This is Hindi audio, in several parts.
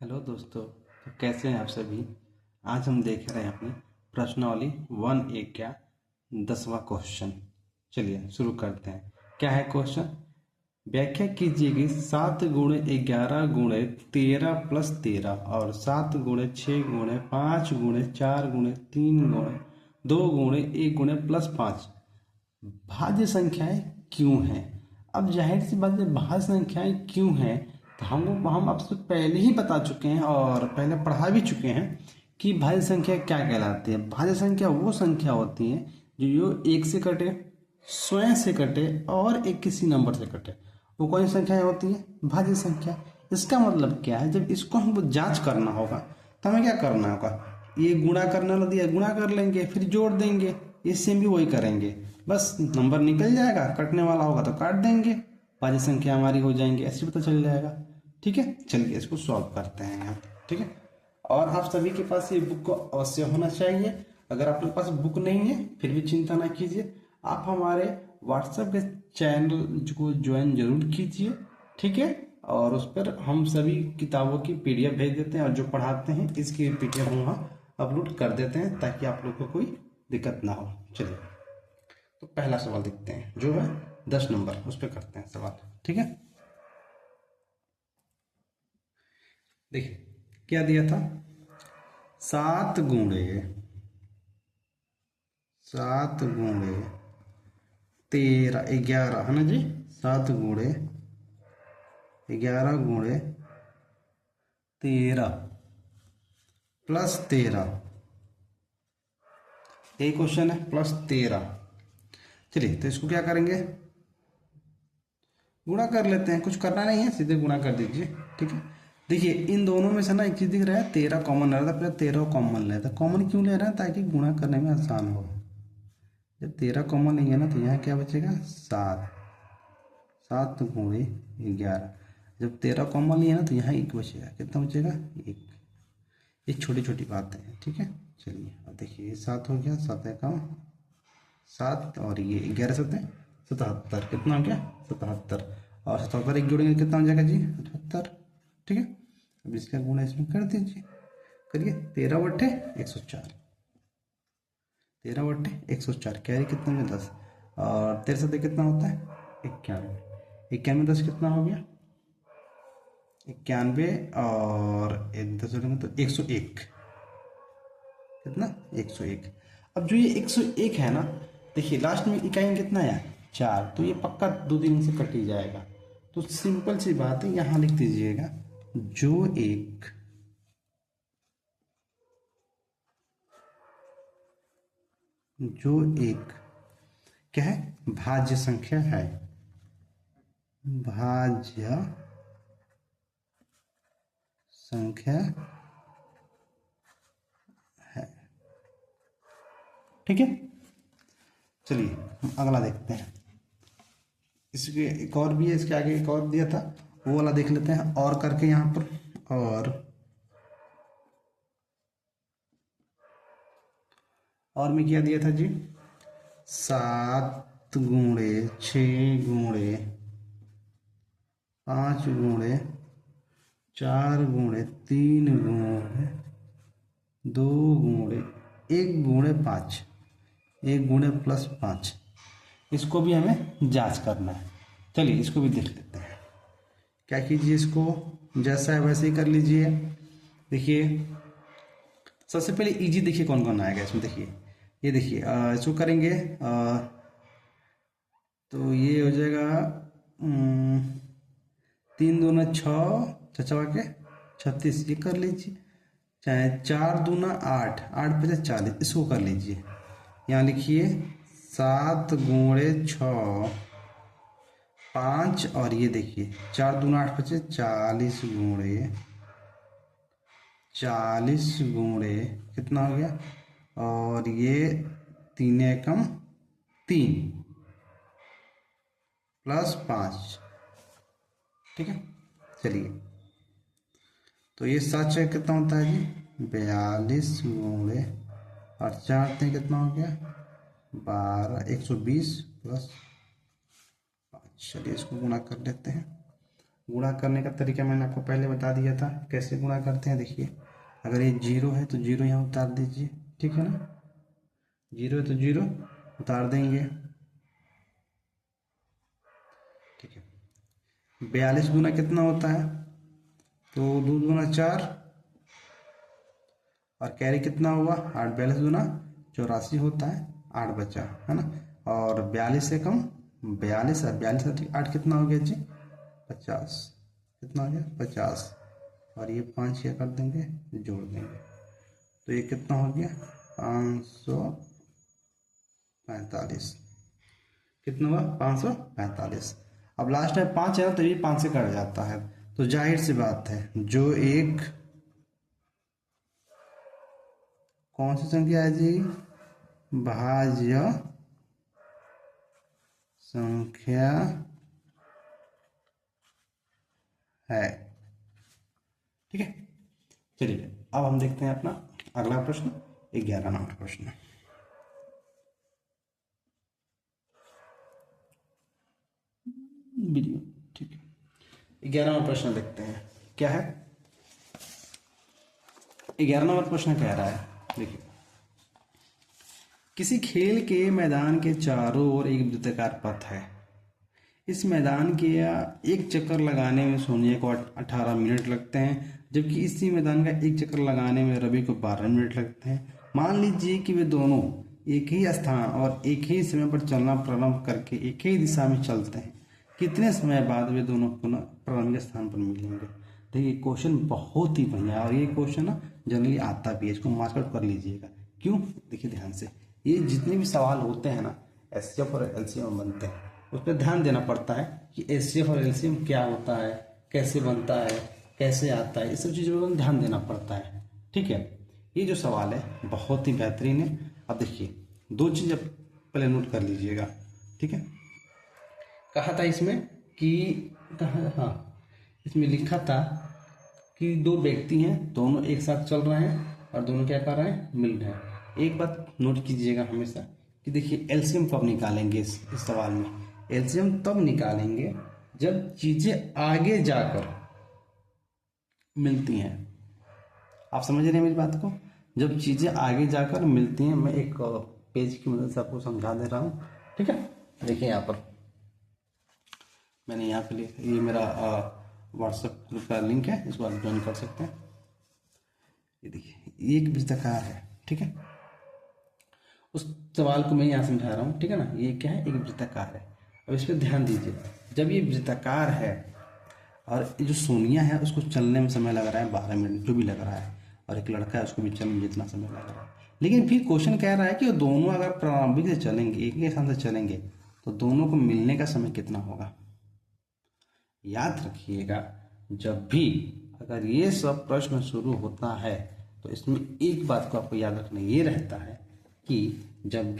हेलो दोस्तों। तो कैसे हैं आप सभी। आज हम देख रहे हैं अपनी प्रश्नावली 1A का 10वां क्वेश्चन। चलिए शुरू करते हैं। क्या है क्वेश्चन? व्याख्या कीजिए कि 7 × 11 × 13 + 13 और 7 × 6 × 5 × 4 × 3 × 2 × 1 + 5 भाज्य संख्याएं क्यों हैं। अब जाहिर सी बात है, भाज्य संख्याएं क्यों हैं तो हम आपसे पहले ही बता चुके हैं और पहले पढ़ा भी चुके हैं कि भाज्य संख्या क्या कहलाती है। भाज्य संख्या वो संख्या होती है जो एक से कटे, स्वयं से कटे और एक किसी नंबर से कटे, वो कौन सी संख्याएं होती है? भाज्य संख्या। इसका मतलब क्या है, जब इसको हमको जांच करना होगा तो हमें क्या करना होगा, ये गुणा करने वाला दिया गुणा कर लेंगे, फिर जोड़ देंगे, इससे भी वही करेंगे, बस नंबर निकल जाएगा, कटने वाला होगा तो काट देंगे, भाज्य संख्या हमारी हो जाएंगी, ऐसे पता चल जाएगा। ठीक है, चलिए इसको सॉल्व करते हैं यहाँ। ठीक है, और आप सभी के पास ये बुक को अवश्य होना चाहिए। अगर आपके पास बुक नहीं है फिर भी चिंता ना कीजिए, आप हमारे व्हाट्सएप के चैनल को ज्वाइन जरूर कीजिए। ठीक है, और उस पर हम सभी किताबों की पीडीएफ भेज देते हैं और जो पढ़ाते हैं इसकी पीडीएफ हम वहाँ अपलोड कर देते हैं ताकि आप लोग को कोई दिक्कत ना हो। चलिए, तो पहला सवाल देखते हैं जो है 10 नंबर, उस पर करते हैं सवाल। ठीक है, देखिए क्या दिया था। 7 × 13 है ना जी। 7 × 11 × 13 + 13, यही क्वेश्चन है, +13। चलिए तो इसको क्या करेंगे, गुणा कर लेते हैं, कुछ करना नहीं है, सीधे गुणा कर दीजिए। ठीक है, देखिए इन दोनों में से ना एक चीज दिख रहा है, 13 कॉमन ले रहा था, पहले 13 कॉमन ले रहा था। कॉमन क्यों ले रहा है? ताकि गुणा करने में आसान हो। जब 13 कॉमन नहीं है ना तो यहाँ क्या बचेगा, 7। 7 × 11, जब 13 कॉमन नहीं है ना तो यहाँ 1 बचेगा। कितना बचेगा? 1। ये छोटी छोटी बातें हैं। ठीक है, चलिए अब देखिए, ये 7 हो गया, 7 है कम 7, और ये 11 7 है 77। कितना हो गया? 77। और 77 एक जोड़ेंगे कितना हो जाएगा जी? 78। ठीक है, अब इसका गुणा इसमें कर दीजिए, करिए। 13/104, 13/104, कैरी कितना में 10, और 13 से कितना होता है? 91। 91 10 कितना हो गया? 91, और 10 जोड़ेंगे तो 101। कितना? 101। अब जो ये 101 है ना, देखिए लास्ट में इकाई में कितना है? 4, तो ये पक्का 2 दिन से कट ही जाएगा। तो सिंपल सी बात है, यहाँ लिख दीजिएगा जो एक क्या है? भाज्य संख्या है। भाज्य संख्या है। ठीक है, चलिए हम अगला देखते हैं। इसके एक और भी है, इसके आगे एक और दिया था, वो वाला देख लेते हैं और करके यहाँ पर। और में क्या दिया था जी? 7 × 6 × 5 × 3 × 2 × 1 +5, इसको भी हमें जांच करना है। चलिए इसको भी देख लेते हैं। क्या कीजिए, इसको जैसा है वैसे ही कर लीजिए। देखिए सबसे पहले इजी देखिए कौन कौन आएगा इसमें। देखिए ये देखिए, इसको करेंगे तो ये हो जाएगा 3 दूना 6, चचा के 36, ये कर लीजिए। चाहे 4 दूना 8, 8 × 5 = 40, इसको कर लीजिए। यहाँ लिखिए 7 × 6 5, और ये देखिए 4 दूना 8 × 5 = 40 × कितना हो गया, और ये 3 एकम 3 +5। ठीक है, चलिए तो ये 7 से कितना होता है जी? 42 और 4 से कितना हो गया? 12, 120 + 5। चलिए इसको गुणा कर लेते हैं, गुणा करने का तरीका मैंने आपको पहले बता दिया था, कैसे गुणा करते हैं। देखिए, अगर ये 0 है तो 0 यहाँ उतार दीजिए, ठीक है ना। 0 है तो 0 उतार देंगे, ठीक है। 42 गुना कितना होता है, तो 2 दूना 4, और कैरी कितना हुआ 8। 42 गुना 84 होता है, 8 बचा, है ना। और 42 से कम 42 है, 42 है, 8 कितना हो गया जी 50, कितना हो गया 50। और ये 5 क्या कर देंगे, जोड़ देंगे, तो ये कितना हो गया 545। कितना हुआ 545। अब लास्ट में 5 है ना, तो ये 5 से कट जाता है, तो जाहिर सी बात है जो एक कौन सी संख्या है जी, भाज्य संख्या है, ठीक है। चलिए अब हम देखते हैं अपना अगला प्रश्न, 11 नंबर प्रश्न। वीडियो, ठीक है। 11वां प्रश्न देखते हैं क्या है। 11वां प्रश्न कह रहा है, देखिए, किसी खेल के मैदान के चारों ओर एक वृत्ताकार पथ है। इस मैदान के एक चक्कर लगाने में सोनिया को 18 मिनट लगते हैं, जबकि इसी मैदान का एक चक्कर लगाने में रवि को 12 मिनट लगते हैं। मान लीजिए कि वे दोनों एक ही स्थान और एक ही समय पर चलना प्रारंभ करके एक ही दिशा में चलते हैं। कितने समय बाद वे दोनों पुनः प्रारंभिक स्थान पर मिलेंगे। देखिए क्वेश्चन बहुत ही बढ़िया है, और ये क्वेश्चन ना जनरली आता भी है, इसको मार्क आउट कर लीजिएगा। क्यों, देखिए ध्यान से, ये जितने भी सवाल होते हैं ना एचसीएफ और एलसीएम बनते हैं, उस पर ध्यान देना पड़ता है कि एचसीएफ और एलसीएम क्या होता है, कैसे बनता है, कैसे आता है, इस सब चीज़ों पर ध्यान देना पड़ता है, ठीक है। ये जो सवाल है बहुत ही बेहतरीन है। अब देखिए दो चीज़ आप पहले नोट कर लीजिएगा, ठीक है। कहा था इसमें कि हाँ, इसमें लिखा था कि दो व्यक्ति हैं, दोनों एक साथ चल रहे हैं और दोनों क्या कर रहे हैं, मिल रहे हैं। एक बात नोट कीजिएगा हमेशा कि देखिए एलसीएम कब निकालेंगे इस सवाल में। एलसीएम तब निकालेंगे जब चीजें आगे जाकर मिलती हैं। आप समझ रहे हैं मेरी बात को, जब चीजें आगे जाकर मिलती हैं। मैं एक पेज की मदद से आपको समझा दे रहा हूँ, ठीक है। देखिए यहाँ पर मैंने यहाँ पे ये मेरा व्हाट्सएप ग्रुप का लिंक है, इसको आप ज्वाइन कर सकते हैं। ये देखिए ये एक वृत्ताकार है, ठीक है। उस सवाल को मैं यहाँ समझा रहा हूँ, ठीक है ना। ये क्या है, एक वृत्ताकार है। अब इस पर ध्यान दीजिए, जब ये वृत्ताकार है और ये जो सोनिया है उसको चलने में समय लग रहा है 12 मिनट जो भी लग रहा है, और एक लड़का है उसको भी चलने में जितना समय लग रहा है, लेकिन फिर क्वेश्चन कह रहा है कि वो दोनों अगर प्रारंभिक से चलेंगे, एक ही स्थान से चलेंगे, तो दोनों को मिलने का समय कितना होगा। याद रखिएगा, जब भी अगर ये सब प्रश्न शुरू होता है तो इसमें एक बात को आपको याद रखना ये रहता है कि जब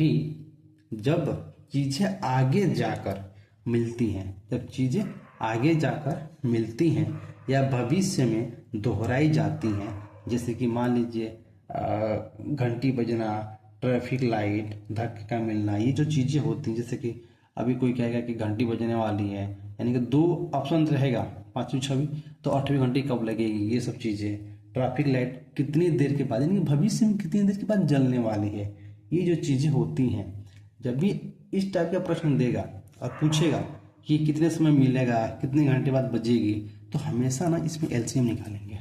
चीजें आगे जाकर मिलती हैं, जब चीजें आगे जाकर मिलती हैं या भविष्य में दोहराई जाती हैं, जैसे कि मान लीजिए घंटी बजना, ट्रैफिक लाइट, धक्के का मिलना, ये जो चीजें होती हैं, जैसे कि अभी कोई कहेगा कि घंटी बजने वाली है, यानी कि दो ऑप्शन रहेगा, पांचवी छवी, तो 8वीं घंटी कब लगेगी, ये सब चीजें। ट्रैफिक लाइट कितनी देर के बाद, यानी कि भविष्य में कितनी देर के बाद जलने वाली है, ये जो चीजें होती हैं। जब भी इस टाइप का प्रश्न देगा और पूछेगा कि कितने समय मिलेगा, कितने घंटे बाद बजेगी, तो हमेशा ना इसमें एलसीएम निकालेंगे।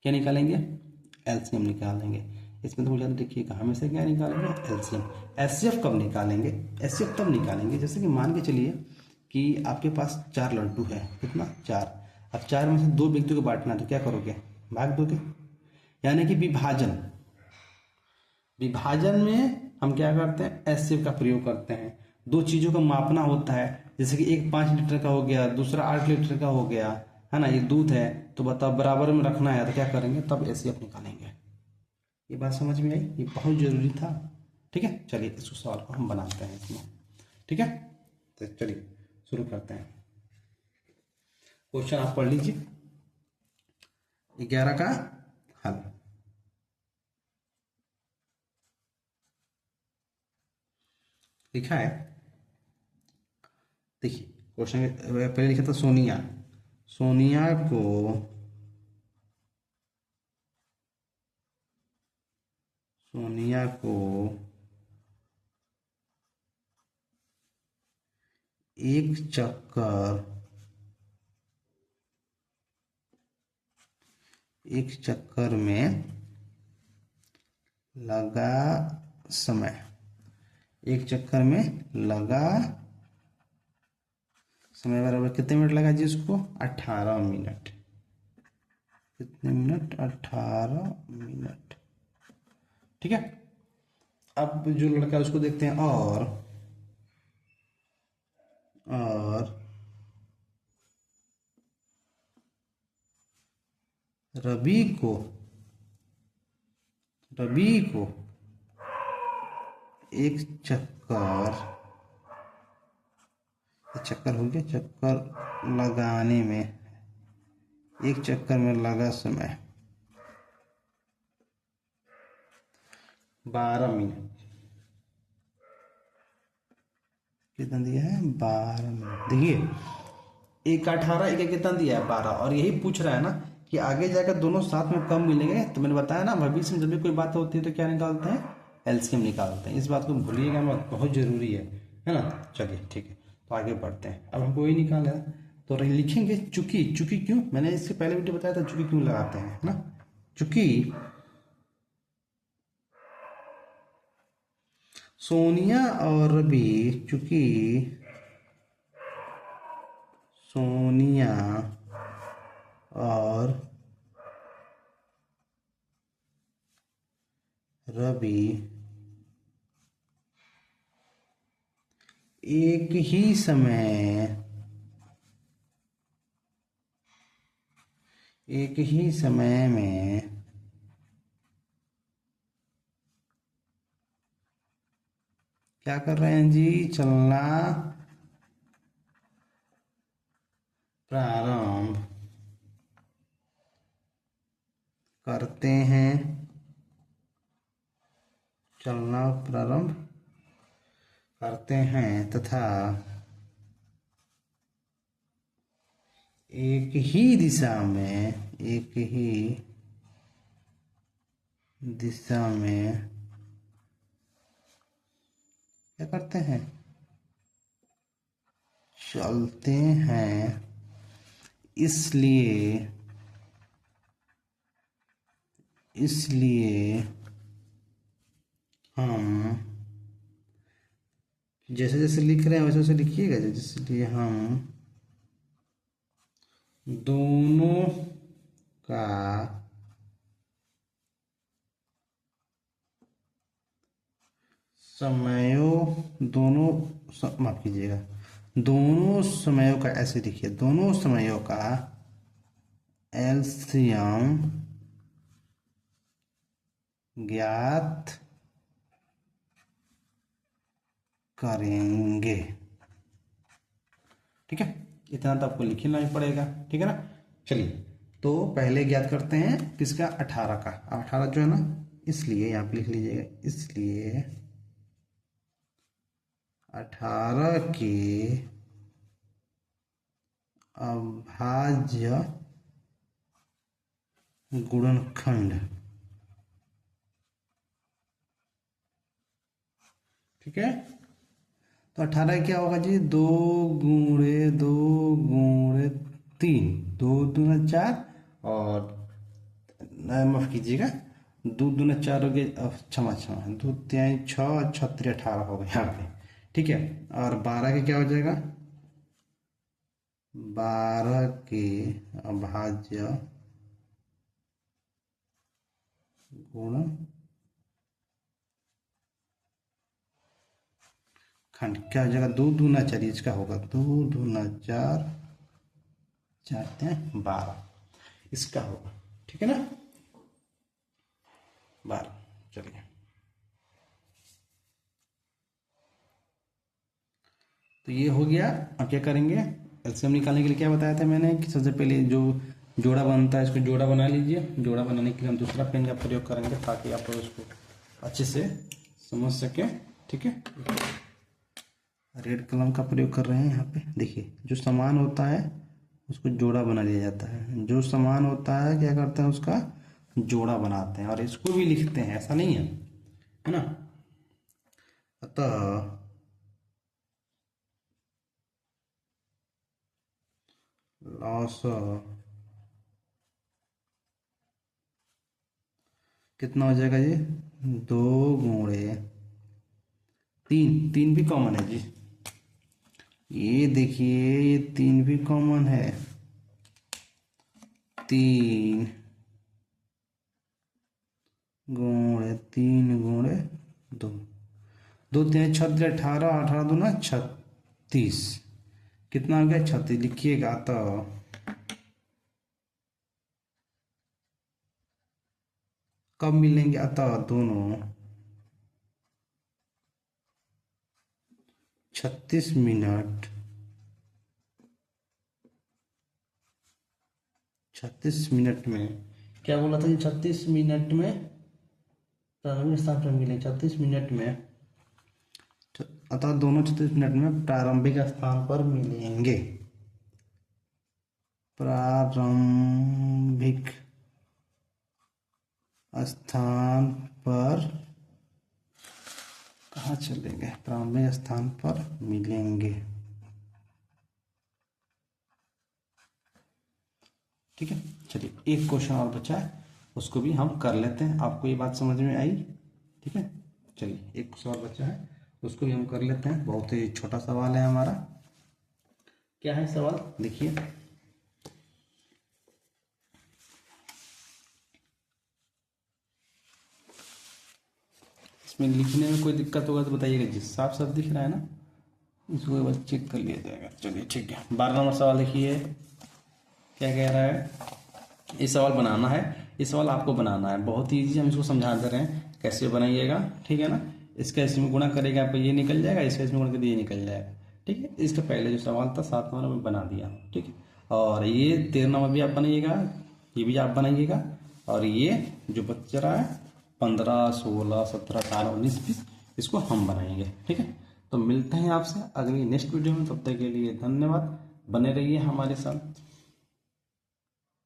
क्या निकालेंगे, एलसीएम निकालेंगे। इसमें तो मुझे देखिएगा हमेशा क्या निकालेंगे, एलसीएम। एचसीएफ कब निकालेंगे, एचसीएफ तब निकालेंगे जैसे कि मान के चलिए कि आपके पास 4 लड्डू है, कितना 4। अब 4 में से 2 व्यक्तियों को बांटना, तो क्या करोगे, भाग दोगे। यानी कि विभाजन, विभाजन में हम क्या करते हैं, एचसीएफ का प्रयोग करते हैं। दो चीजों को मापना होता है, जैसे कि एक 5 लीटर का हो गया, दूसरा 8 लीटर का हो गया, है ना। ये दूध है तो बताओ बराबर में रखना है, तो क्या करेंगे, तब एचसीएफ निकालेंगे। ये बात समझ में आई, ये बहुत जरूरी था, ठीक है। चलिए इस सवाल को हम बनाते हैं इसमें, ठीक है। तो चलिए शुरू करते हैं। क्वेश्चन आप पढ़ लीजिए, 11 का हल। लिखा है, देखिए क्वेश्चन पहले लिखा था सोनिया, सोनिया को सोनिया को एक चक्कर में लगा समय, एक चक्कर में लगा समय बराबर कितने मिनट लगा जी उसको? 18 मिनट। कितने मिनट? 18 मिनट। ठीक है। अब जो लड़का है उसको देखते हैं। और रवि को एक चक्कर हो गया, चक्कर लगाने में, एक चक्कर में लगा समय 12 मिनट। कितना दिया है? 12 मिनट। देखिए, एक 18, एक कितना दिया है? 12। और यही पूछ रहा है ना कि आगे जाकर दोनों साथ में कब मिलेंगे। तो मैंने बताया ना, भविष्य में जब भी कोई बात होती है तो क्या निकालते हैं? एलसीएम निकालते हैं। इस बात को भूलिएगा मत, बहुत जरूरी है ना। चलिए ठीक है, तो आगे बढ़ते हैं। अब हमको ये निकालना है तो लिखेंगे चूंकि। चूंकि क्यों? मैंने इससे पहले वीडियो बताया था चूंकि क्यों लगाते हैं ना। चूंकि सोनिया और रवि, चूंकि सोनिया और रवि एक ही समय में क्या कर रहे हैं जी? चलना प्रारंभ करते हैं, चलना प्रारंभ करते हैं तथा एक ही दिशा में क्या करते हैं? चलते हैं। इसलिए हम जैसे जैसे लिख रहे हैं वैसे वैसे लिखिएगा। इसलिए हम दोनों का माफ कीजिएगा, दोनों समयों का, ऐसे लिखिए, दोनों समयों का एलसीएम ज्ञात करेंगे। ठीक है, इतना तो आपको लिखना ही पड़ेगा। ठीक है ना। चलिए, तो पहले ज्ञात करते हैं किसका? 18 का। 18 जो है ना, इसलिए यहाँ पे लिख लीजिएगा, इसलिए 18 के अभाज्य गुणनखंड। ठीक है, तो 18 क्या होगा जी? 2 गुणे 2 गुणे 3, 2 दूना 4, और माफ कीजिएगा, 2 दूना 4 हो गया, क्षमा 2 3 6 36 18 हो गया यहाँ पे। ठीक है, और 12 के क्या हो जाएगा? 12 के अभाज्य गुण खंड क्या हो जाएगा? 2 दूना 4, इसका होगा 2 दूना 4, 4 12, इसका होगा। ठीक है ना, 12। चलिए, तो ये हो गया। अब क्या करेंगे? एलसीएम निकालने के लिए क्या बताया था मैंने कि सबसे पहले जो जोड़ा बनता है, इसको जोड़ा बना लीजिए। जोड़ा बनाने के लिए हम दूसरा पेन का प्रयोग करेंगे ताकि आप लोग इसको अच्छे से समझ सके। ठीक है, रेड कलम का प्रयोग कर रहे हैं यहाँ पे। देखिए, जो समान होता है उसको जोड़ा बना लिया जाता है, जो समान होता है क्या करते हैं, उसका जोड़ा बनाते हैं और इसको भी लिखते हैं, ऐसा नहीं है ना। अतः लॉस कितना हो जाएगा जी, 2 × 3, 3 भी कॉमन है जी, ये देखिए ये 3 भी कॉमन है, 3 × 3 × 2, 2 3 36, 18, 18 दूना 36, कितना हो गया 36, लिखिएगा। तो कब मिलेंगे, अतः दोनों 36 मिनट 36 मिनट में, क्या बोला था, 36 मिनट में प्रारंभिक स्थान पर मिले, 36 मिनट में, अतः दोनों 36 मिनट में प्रारंभिक स्थान पर मिलेंगे। प्रारंभिक स्थान पर कहाँ चलेंगे, प्रारंभिक स्थान पर मिलेंगे। ठीक है, चलिए एक क्वेश्चन और बचा है, उसको भी हम कर लेते हैं। आपको ये बात समझ में आई? ठीक है, चलिए एक सवाल बचा है, उसको भी हम कर लेते हैं। बहुत ही छोटा सवाल है हमारा। क्या है सवाल, देखिए, इसमें लिखने में कोई दिक्कत होगा तो बताइएगा जी। साफ साफ दिख रहा है ना, इसको एक बार चेक कर लिया जाएगा। चलिए ठीक है, 12 नंबर सवाल देखिए, क्या कह रहा है। ये सवाल बनाना है, ये सवाल आपको बनाना है, बहुत ही ईजी, हम इसको समझा दे रहे हैं कैसे बनाइएगा। ठीक है ना, इसका इसमें गुणा करेगा आपको ये निकल जाएगा, इसका इसमें गुणा कर ये निकल जाएगा। ठीक है, इसका पहले जो सवाल था 7 नंबर में बना दिया। ठीक है, और ये 13 नंबर भी आप बनाइएगा, ये भी आप बनाइएगा, और ये जो बच रहा है 15, 16, 17, 18, 19, 20, इसको हम बनाएंगे। ठीक है, तो मिलते हैं आपसे अगली नेक्स्ट वीडियो में, तब तक के लिए धन्यवाद, बने रहिए हमारे साथ।